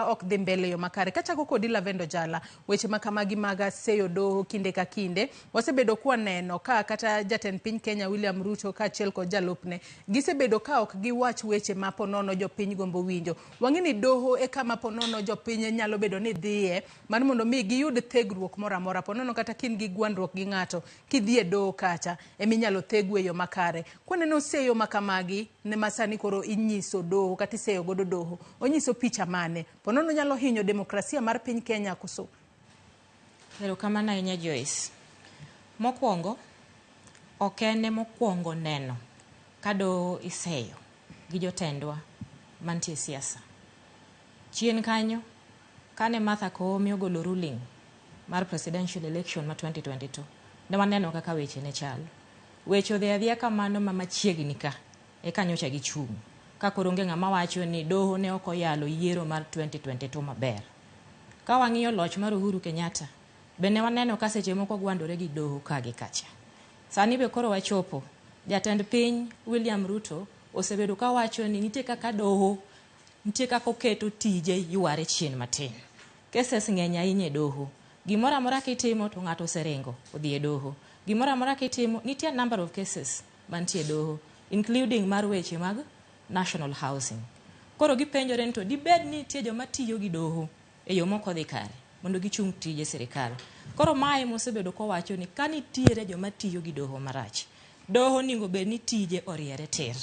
ok dhi mbele yo makare. Kachako kodi Lavender Ojalla, weche makamagi maga seyo doho kinde ka kinde, wasebedo kwa neno ka kata jatend piny Kenya William Ruto ka achiel kod jalupne gisebedo ka ok giwach weche ma ponono jopiny gombo winjo. Wang'eni doho e kama ponono jopiny nyalo bedo ni dhiye mar mondo mi giyud thegruok moro amora. Ponono kata kin gi gwandruok gi ng'ato kidhie doho kacha eminyalo thegwe yo makare. Kwaneno seyo makamagi ne masani koro inyiso doho kata iseyo godo doho, onyiso picha mane ponono nyalo hinyo demokrasia mar piny Kenya koso? Erokamano ahinya Joyce. Mokwongo ok ene mokwongo neno ka doho iseyo gi jotendwa mantie siasa. Chien kanyo kane Martha Koome ogolo ruling mar presidential election ma 2022 ne waneno kaka weche ne chalo. Weche odhi adhiya kamano ma machiegni ka e kanyocha gi chung' ka koro onge ng'ama wacho ni doho ne ok oyalo yiero mar 2022 maber. Ka wang'iyo loch mar Uhuru Kenyatta bende waneno ka seche moko gwandore gi doho ka gi kacha. Sani be koro wachopo jatend piny William Ruto osebedo ka wacho ni nitie kaka doho nitie kaka oketo tije yware chien matin. Cases ng'eny ahinya e doho. Gimoro amora kitimo to ng'ato oseringo odhi e doho. Gimoro amora kitimo nitie number of cases mantie doho, including mar weche mag national housing. Koro gipenjore ni to dibed ni nitie joma tiyo gi doho e yo moko dhi kare mondo gichung' tije sirkal. Koro mae mosebedo kowacho ni ka nitiere joma tiyo gi doho marach, doho ningo bed ni tije oriere tir.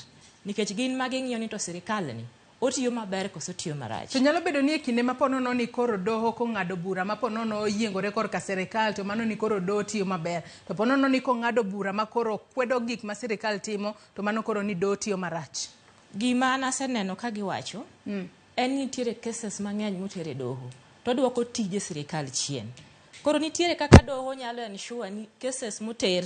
Nikech gin ma ging'iyo ni to sirkal ni otiyo maber koso tiyo marach. To nyalo bedo ni e kinde ma ponono ni koro doho kong'ado bura ma ponono yiengore kor ka sirkal to mano ni koro doho tiyo maber. To ponono ni kong'ado bura ma koro kwedo gik ma sirkal timo to mano koro ni doho tiyo marach. Gima naseneno ka giwacho en nitiere cases mang'eny motere doho to duoko tije sirkal chien. Koro nitiere kaka doho nyalo ensure ni cases moter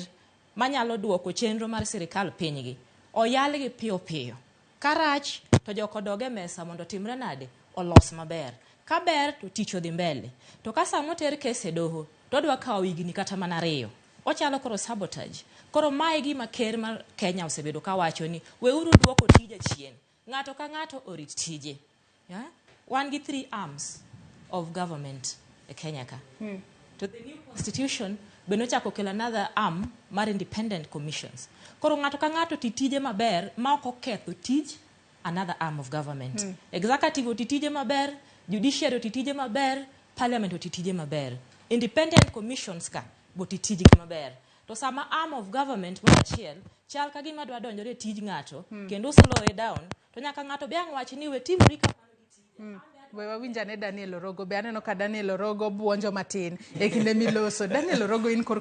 manyalo duoko chenro mar sirkal pinygi oyal gi piyo piyo. Karach to joko doge mesa mondo timre nade olos maber. Ka ber to tich odhi mbele. To ka samo ter kese doho to dwa kawo higni kata mana 2. Ochalo koro sabotage. Koro mae gima ker mar Kenya osebedo ka wacho ni weuru duoko tije chien. Ng'ato ka ng'ato orit tije. Yeah? Wan gi 3 arms of government e Kenya ka. To the new constitution beno chako kelo another arm mar independent commissions. Koro ng'ato ka ng'ato tije maber ma ok oketho tij another arm of government. Executive tije maber, judiciary tije maber, parliament tije maber. Independent commissions ka bo tije maber. To sama arm of government mar achiel chal ka gima dwa donjore tij ng'ato kendo slow it down to nyaka ng'ato be ang' wach ni we timori kamano gi tije. We wawinjane Daniel Orogo be aneno ka Daniel Orogo buonjo matin e kinde miloso. Daniel Orogo in kor